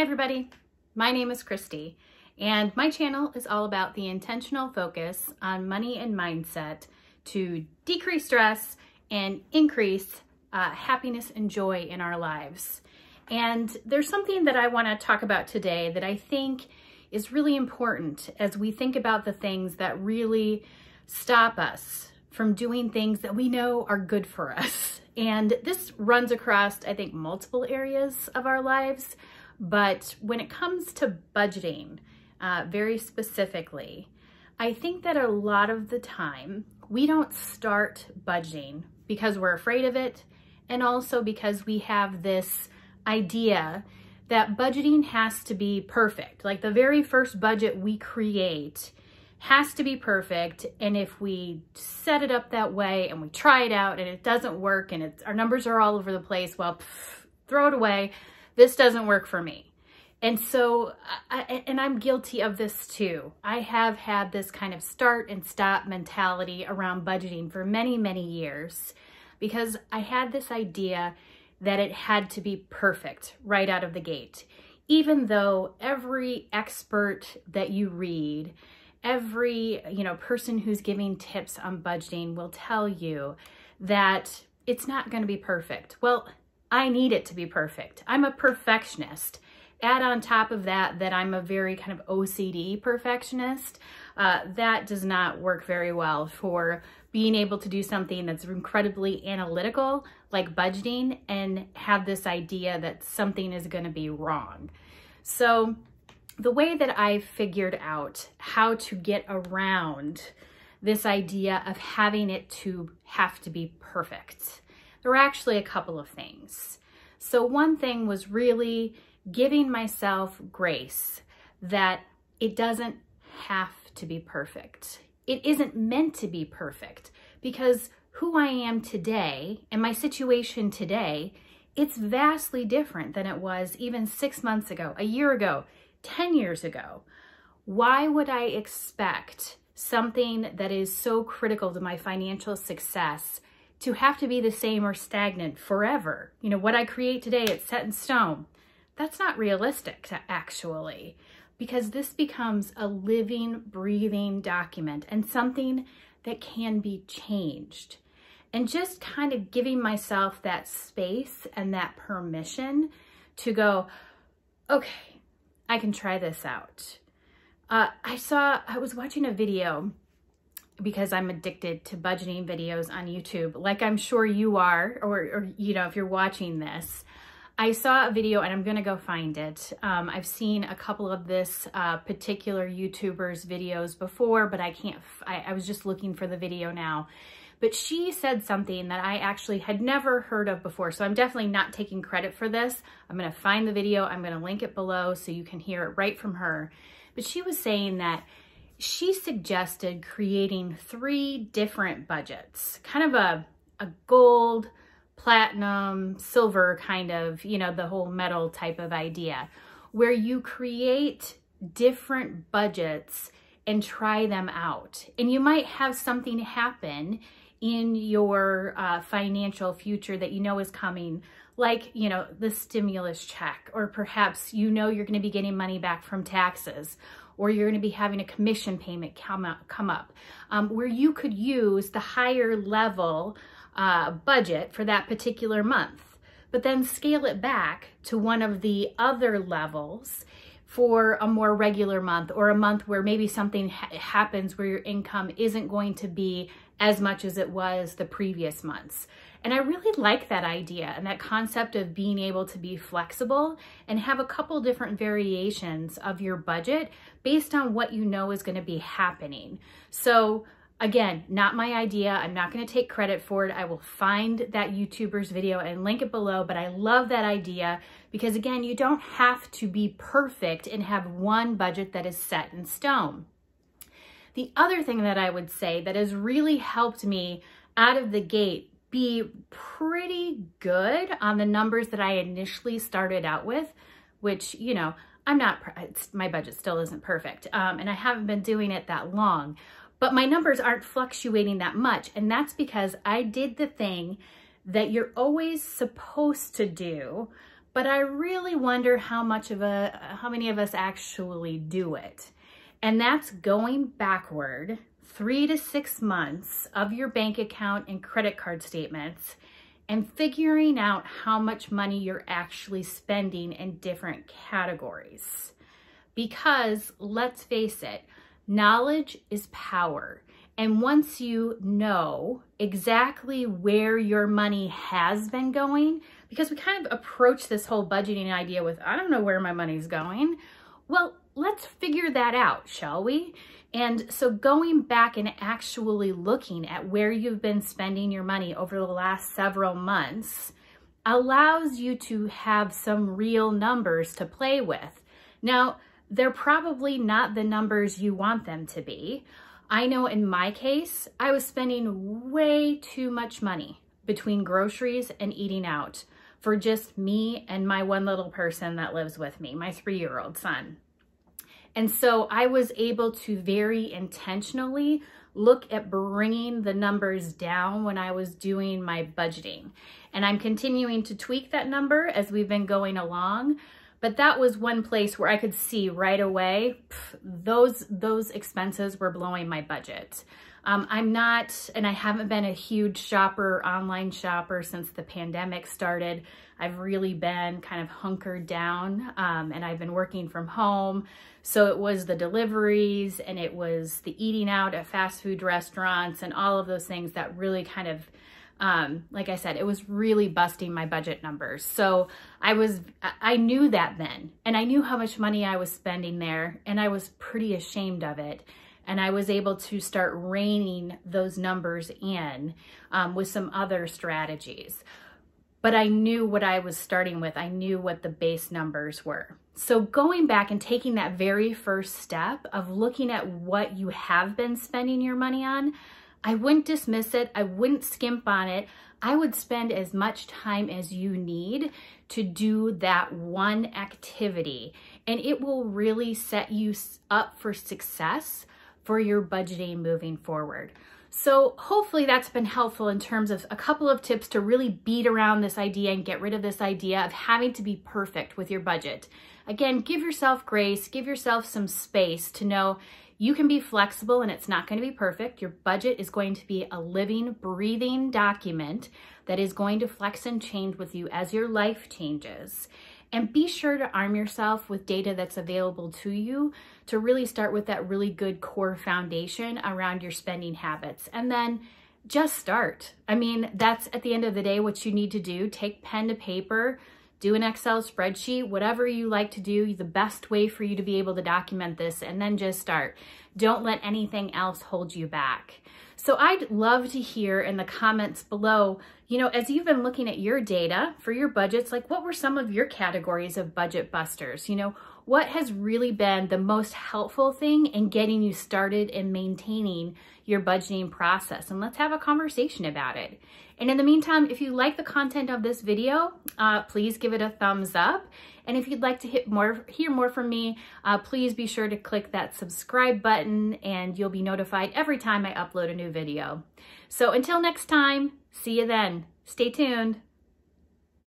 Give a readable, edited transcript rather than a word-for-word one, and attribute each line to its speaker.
Speaker 1: everybody, my name is Christy, and my channel is all about the intentional focus on money and mindset to decrease stress and increase happiness and joy in our lives. And there's something that I want to talk about today that I think is really important as we think about the things that really stop us from doing things that we know are good for us. And this runs across, I think, multiple areas of our lives. But when it comes to budgeting, very specifically, I think that a lot of the time we don't start budgeting because we're afraid of it, and also because we have this idea that budgeting has to be perfect. Like the very first budget we create has to be perfect, and if we set it up that way and we try it out and it doesn't work and our numbers are all over the place, well, throw it away. This doesn't work for me. And so, I'm guilty of this too. I have had this kind of start and stop mentality around budgeting for many, many years because I had this idea that it had to be perfect right out of the gate. Even though every expert that you read, every person who's giving tips on budgeting will tell you that it's not going to be perfect. Well, I need it to be perfect. I'm a perfectionist. Add on top of that I'm a very kind of OCD perfectionist. That does not work very well for being able to do something that's incredibly analytical, like budgeting, and have this idea that something is going to be wrong. So the way that I figured out how to get around this idea of having it to have to be perfect, there were actually a couple of things. So one thing was really giving myself grace that it doesn't have to be perfect. It isn't meant to be perfect because who I am today and my situation today, it's vastly different than it was even 6 months ago, a year ago, 10 years ago. Why would I expect something that is so critical to my financial success to have to be the same or stagnant forever? What I create today, it's set in stone. That's not realistic, actually, because this becomes a living, breathing document and something that can be changed. And just kind of giving myself that space and that permission to go, okay, I can try this out. I was watching a video because I'm addicted to budgeting videos on YouTube, like I'm sure you are, or if you're watching this. I saw a video, and I'm gonna go find it. I've seen a couple of this particular YouTuber's videos before, but I was just looking for the video now. But she said something that I actually had never heard of before, so I'm definitely not taking credit for this. I'm gonna find the video, I'm gonna link it below so you can hear it right from her. But she was saying that she suggested creating 3 different budgets, kind of a gold, platinum, silver kind of, the whole metal type of idea, where you create different budgets and try them out. And you might have something happen in your financial future that is coming, like, the stimulus check, or perhaps you're going to be getting money back from taxes, or you're going to be having a commission payment come up, where you could use the higher level budget for that particular month, but then scale it back to one of the other levels for a more regular month, or a month where maybe something happens where your income isn't going to be as much as it was the previous months. And I really like that idea and that concept of being able to be flexible and have a couple different variations of your budget based on what is going to be happening. So again, not my idea. I'm not going to take credit for it. I will find that YouTuber's video and link it below, but I love that idea because, again, you don't have to be perfect and have one budget that is set in stone. The other thing that I would say that has really helped me out of the gate be pretty good on the numbers that I initially started out with, which, my budget still isn't perfect, and I haven't been doing it that long. But my numbers aren't fluctuating that much. And that's because I did the thing that you're always supposed to do, but I really wonder how many of us actually do it. And that's going backward 3 to 6 months of your bank account and credit card statements and figuring out how much money you're actually spending in different categories. Because let's face it, knowledge is power. And once you know exactly where your money has been going, because we kind of approach this whole budgeting idea with, I don't know where my money's going. Well, let's figure that out, shall we? And so going back and actually looking at where you've been spending your money over the last several months allows you to have some real numbers to play with. Now, they're probably not the numbers you want them to be. I know in my case, I was spending way too much money between groceries and eating out for just me and my one little person that lives with me, my 3-year-old son. And so I was able to very intentionally look at bringing the numbers down when I was doing my budgeting. And I'm continuing to tweak that number as we've been going along. But that was one place where I could see right away, those expenses were blowing my budget. I'm not, and I haven't been a huge shopper, online shopper since the pandemic started. I've really been kind of hunkered down and I've been working from home. So it was the deliveries and it was the eating out at fast food restaurants and all of those things that really kind of, like I said, it was really busting my budget numbers. So I knew that then, and I knew how much money I was spending there, and I was pretty ashamed of it. And I was able to start reining those numbers in with some other strategies. But I knew what I was starting with. I knew what the base numbers were. So going back and taking that very first step of looking at what you have been spending your money on, I wouldn't dismiss it. I wouldn't skimp on it. I would spend as much time as you need to do that one activity, and it will really set you up for success for your budgeting moving forward. So hopefully that's been helpful in terms of a couple of tips to really beat around this idea and get rid of this idea of having to be perfect with your budget. Again, give yourself grace, give yourself some space to know you can be flexible and it's not going to be perfect. Your budget is going to be a living, breathing document that is going to flex and change with you as your life changes. And be sure to arm yourself with data that's available to you to really start with that really good core foundation around your spending habits. And then just start. I mean, that's at the end of the day what you need to do. Take pen to paper, do an Excel spreadsheet, whatever you like to do, the best way for you to be able to document this, and then just start. Don't let anything else hold you back. So I'd love to hear in the comments below, you know, as you've been looking at your data for your budgets, like what were some of your categories of budget busters? You know, what has really been the most helpful thing in getting you started and maintaining your budgeting process? And let's have a conversation about it. And in the meantime, if you like the content of this video, please give it a thumbs up. And if you'd like to hear more from me, please be sure to click that subscribe button and you'll be notified every time I upload a new video. So until next time, see you then. Stay tuned.